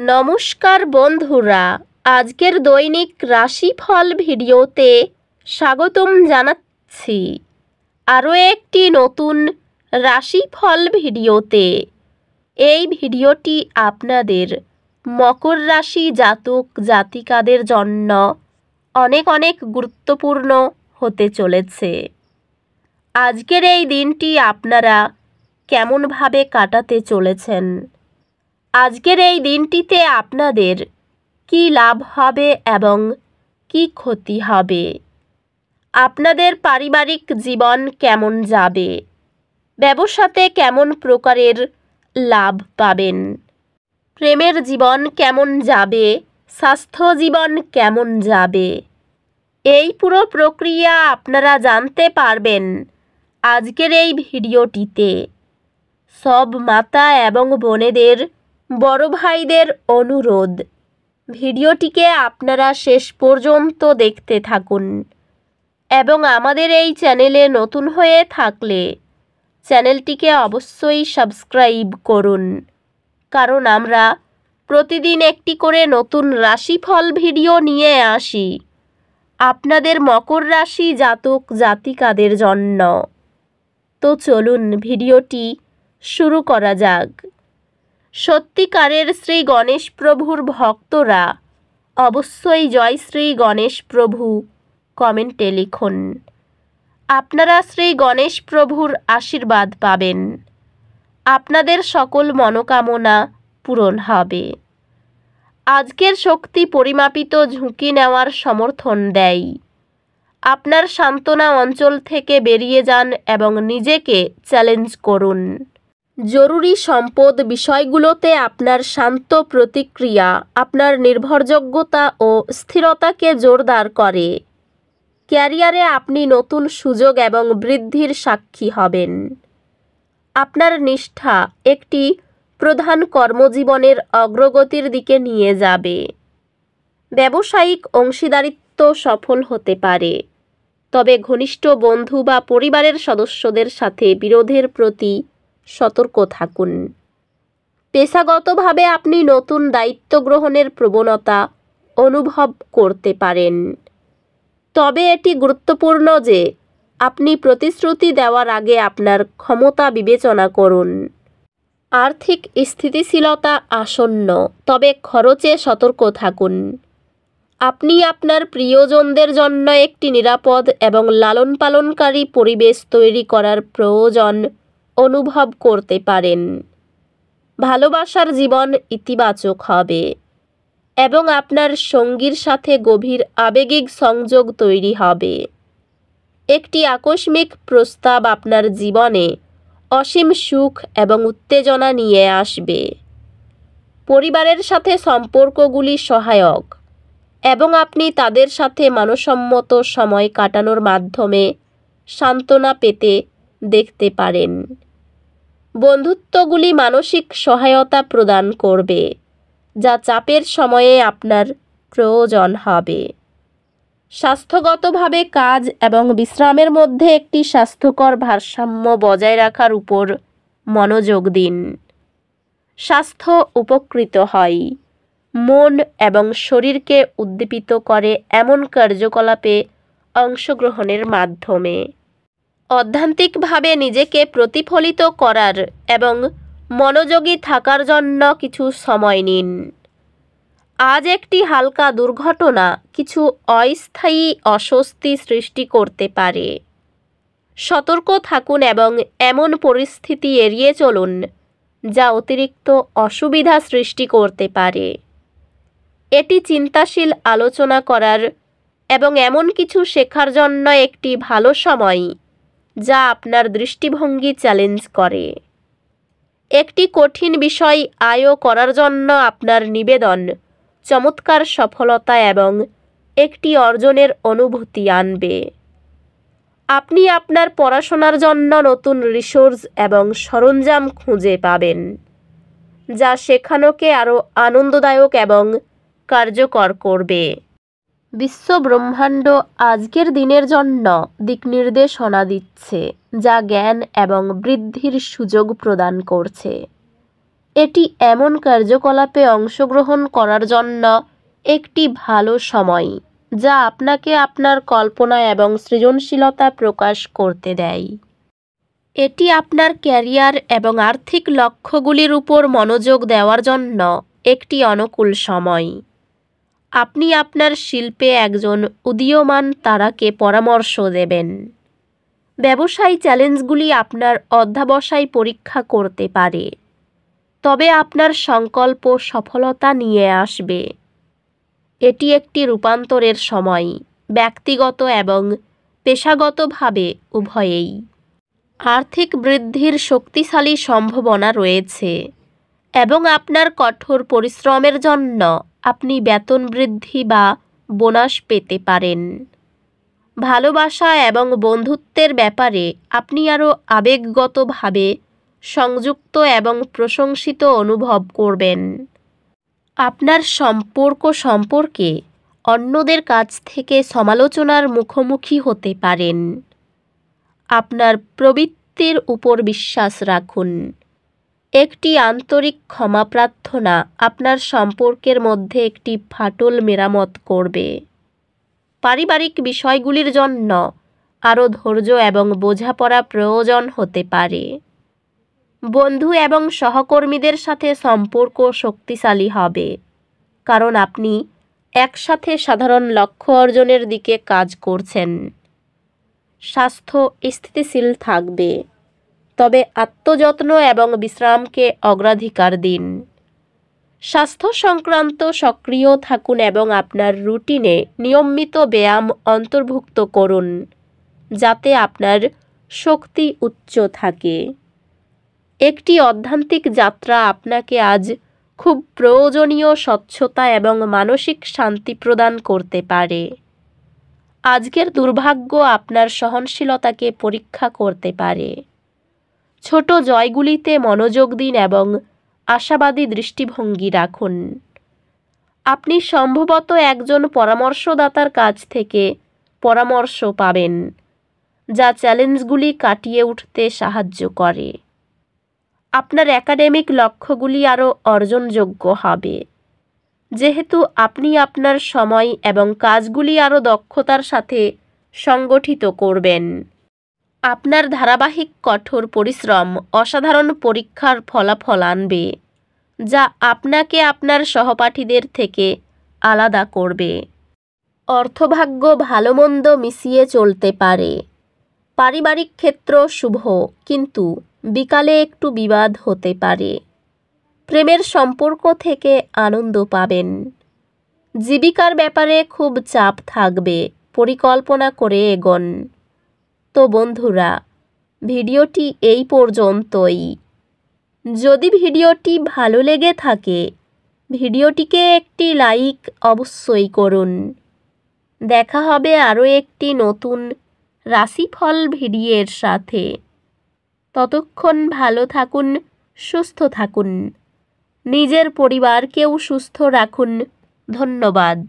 নমস্কার বন্ধুরা, আজকের দৈনিক রাশিফল ভিডিওতে স্বাগতম জানাচ্ছি। আরও একটি নতুন রাশিফল ভিডিওতে। এই ভিডিওটি আপনাদের মকর রাশি জাতক জাতিকাদের জন্য অনেক অনেক গুরুত্বপূর্ণ হতে চলেছে। আজকের এই দিনটি আপনারা কেমনভাবে কাটাতে চলেছেন, আজকের এই দিনটিতে আপনাদের কি লাভ হবে এবং কি ক্ষতি হবে, আপনাদের পারিবারিক জীবন কেমন যাবে, ব্যবসাতে কেমন প্রকারের লাভ পাবেন, প্রেমের জীবন কেমন যাবে, স্বাস্থ্য জীবন কেমন যাবে, এই পুরো প্রক্রিয়া আপনারা জানতে পারবেন আজকের এই ভিডিওটিতে। সব মাতা এবং বোনেদের, বড় ভাইদের অনুরোধ, ভিডিওটিকে আপনারা শেষ পর্যন্ত দেখতে থাকুন এবং আমাদের এই চ্যানেলে নতুন হয়ে থাকলে চ্যানেলটিকে অবশ্যই সাবস্ক্রাইব করুন, কারণ আমরা প্রতিদিন একটি করে নতুন রাশিফল ভিডিও নিয়ে আসি আপনাদের মকর রাশি জাতক জাতিকাদের জন্য। তো চলুন ভিডিওটি শুরু করা যাক। সত্যিকারের শ্রী গণেশ প্রভুর ভক্তরা অবশ্যই জয় শ্রী গণেশ প্রভু কমেন্টে লিখুন। আপনারা শ্রী গণেশ প্রভুর আশীর্বাদ পাবেন, আপনাদের সকল মনোকামনা পূরণ হবে। আজকের শক্তি পরিমাপিত ঝুঁকি নেওয়ার সমর্থন দেয়। আপনার সান্ত্বনা অঞ্চল থেকে বেরিয়ে যান এবং নিজেকে চ্যালেঞ্জ করুন। জরুরি সম্পদ বিষয়গুলোতে আপনার শান্ত প্রতিক্রিয়া আপনার নির্ভরযোগ্যতা ও স্থিরতাকে জোরদার করে। ক্যারিয়ারে আপনি নতুন সুযোগ এবং বৃদ্ধির সাক্ষী হবেন। আপনার নিষ্ঠা একটি প্রধান কর্মজীবনের অগ্রগতির দিকে নিয়ে যাবে। ব্যবসায়িক অংশীদারিত্ব সফল হতে পারে, তবে ঘনিষ্ঠ বন্ধু বা পরিবারের সদস্যদের সাথে বিরোধের প্রতি সতর্ক থাকুন। পেশাগতভাবে আপনি নতুন দায়িত্ব গ্রহণের প্রবণতা অনুভব করতে পারেন, তবে এটি গুরুত্বপূর্ণ যে আপনি প্রতিশ্রুতি দেওয়ার আগে আপনার ক্ষমতা বিবেচনা করুন। আর্থিক স্থিতিশীলতা আসন্ন, তবে খরচে সতর্ক থাকুন। আপনি আপনার প্রিয়জনদের জন্য একটি নিরাপদ এবং লালন পালনকারী পরিবেশ তৈরি করার প্রয়োজন অনুভব করতে পারেন। ভালোবাসার জীবন ইতিবাচক হবে এবং আপনার সঙ্গীর সাথে গভীর আবেগিক সংযোগ তৈরি হবে। একটি আকস্মিক প্রস্তাব আপনার জীবনে অসীম সুখ এবং উত্তেজনা নিয়ে আসবে। পরিবারের সাথে সম্পর্কগুলি সহায়ক এবং আপনি তাদের সাথে মানসম্মত সময় কাটানোর মাধ্যমে সান্ত্বনা পেতে দেখতে পারেন। বন্ধুত্বগুলি মানসিক সহায়তা প্রদান করবে, যা চাপের সময়ে আপনার প্রয়োজন হবে। স্বাস্থ্যগতভাবে কাজ এবং বিশ্রামের মধ্যে একটি স্বাস্থ্যকর ভারসাম্য বজায় রাখার উপর মনোযোগ দিন। স্বাস্থ্য উপকৃত হয় মন এবং শরীরকে উদ্দীপিত করে এমন কার্যকলাপে অংশগ্রহণের মাধ্যমে। অধ্যাত্মিকভাবে নিজেকে প্রতিফলিত করার এবং মনোযোগী থাকার জন্য কিছু সময় নিন। আজ একটি হালকা দুর্ঘটনা কিছু অস্থায়ী অস্বস্তি সৃষ্টি করতে পারে। সতর্ক থাকুন এবং এমন পরিস্থিতি এড়িয়ে চলুন যা অতিরিক্ত অসুবিধা সৃষ্টি করতে পারে। এটি চিন্তাশীল আলোচনা করার এবং এমন কিছু শেখার জন্য একটি ভালো সময় যা আপনার দৃষ্টিভঙ্গি চ্যালেঞ্জ করে। একটি কঠিন বিষয় আয় করার জন্য আপনার নিবেদন চমৎকার সফলতা এবং একটি অর্জনের অনুভূতি আনবে। আপনি আপনার পড়াশোনার জন্য নতুন রিসোর্স এবং সরঞ্জাম খুঁজে পাবেন, যা শেখানোকে আরও আনন্দদায়ক এবং কার্যকর করবে। বিশ্ব ব্রহ্মাণ্ড আজকের দিনের জন্য দিক নির্দেশনা দিচ্ছে, যা জ্ঞান এবং বৃদ্ধির সুযোগ প্রদান করছে। এটি এমন কার্যকলাপে অংশগ্রহণ করার জন্য একটি ভালো সময় যা আপনাকে আপনার কল্পনা এবং সৃজনশীলতা প্রকাশ করতে দেয়। এটি আপনার ক্যারিয়ার এবং আর্থিক লক্ষ্যগুলির উপর মনোযোগ দেওয়ার জন্য একটি অনুকূল সময়। আপনি আপনার শিল্পে একজন উদীয়মান তারাকে পরামর্শ দেবেন। ব্যবসায়ী চ্যালেঞ্জগুলি আপনার অধ্যবসায় পরীক্ষা করতে পারে, তবে আপনার সংকল্প সফলতা নিয়ে আসবে। এটি একটি রূপান্তরের সময়, ব্যক্তিগত এবং পেশাগতভাবে উভয়েই। আর্থিক বৃদ্ধির শক্তিশালী সম্ভাবনা রয়েছে এবং আপনার কঠোর পরিশ্রমের জন্য আপনি বেতন বৃদ্ধি বা বোনাস পেতে পারেন। ভালোবাসা এবং বন্ধুত্বের ব্যাপারে আপনি আরও আবেগগতভাবে সংযুক্ত এবং প্রশংসিত অনুভব করবেন। আপনার সম্পর্ক সম্পর্কে অন্যদের কাছ থেকে সমালোচনার মুখোমুখি হতে পারেন। আপনার প্রবৃত্তির উপর বিশ্বাস রাখুন। একটি আন্তরিক ক্ষমা প্রার্থনা আপনার সম্পর্কের মধ্যে একটি ফাটল মেরামত করবে। পারিবারিক বিষয়গুলির জন্য আরও ধৈর্য এবং বোঝাপড়া প্রয়োজন হতে পারে। বন্ধু এবং সহকর্মীদের সাথে সম্পর্ক শক্তিশালী হবে, কারণ আপনি একসাথে সাধারণ লক্ষ্য অর্জনের দিকে কাজ করছেন। স্বাস্থ্য স্থিতিশীল থাকবে, তবে আত্মযত্ন এবং বিশ্রামকে অগ্রাধিকার দিন। স্বাস্থ্য সংক্রান্ত সক্রিয় থাকুন এবং আপনার রুটিনে নিয়মিত ব্যায়াম অন্তর্ভুক্ত করুন, যাতে আপনার শক্তি উচ্চ থাকে। একটি অধ্যাত্মিক যাত্রা আপনাকে আজ খুব প্রয়োজনীয় স্বচ্ছতা এবং মানসিক শান্তি প্রদান করতে পারে। আজকের দুর্ভাগ্য আপনার সহনশীলতাকে পরীক্ষা করতে পারে। ছোট জয়গুলিতে মনোযোগ দিন এবং আশাবাদী দৃষ্টিভঙ্গি রাখুন। আপনি সম্ভবত একজন পরামর্শদাতার কাছ থেকে পরামর্শ পাবেন, যা চ্যালেঞ্জগুলি কাটিয়ে উঠতে সাহায্য করে। আপনার একাডেমিক লক্ষ্যগুলি আরও অর্জনযোগ্য হবে, যেহেতু আপনি আপনার সময় এবং কাজগুলি আরও দক্ষতার সাথে সংগঠিত করবেন। আপনার ধারাবাহিক কঠোর পরিশ্রম অসাধারণ পরীক্ষার ফলাফল আনবে, যা আপনাকে আপনার সহপাঠীদের থেকে আলাদা করবে। অর্থভাগ্য ভালো মন্দ মিশিয়ে চলতে পারে। পারিবারিক ক্ষেত্র শুভ, কিন্তু বিকালে একটু বিবাদ হতে পারে। প্রেমের সম্পর্ক থেকে আনন্দ পাবেন। জীবিকার ব্যাপারে খুব চাপ থাকবে, পরিকল্পনা করে এগোন। তো বন্ধুরা, ভিডিওটি এই পর্যন্তই। যদি ভিডিওটি ভালো লেগে থাকে, ভিডিওটিকে একটি লাইক অবশ্যই করুন। দেখা হবে আরও একটি নতুন রাশিফল ভিডিওর সাথে। ততক্ষণ ভালো থাকুন, সুস্থ থাকুন, নিজের পরিবারকেও সুস্থ রাখুন। ধন্যবাদ।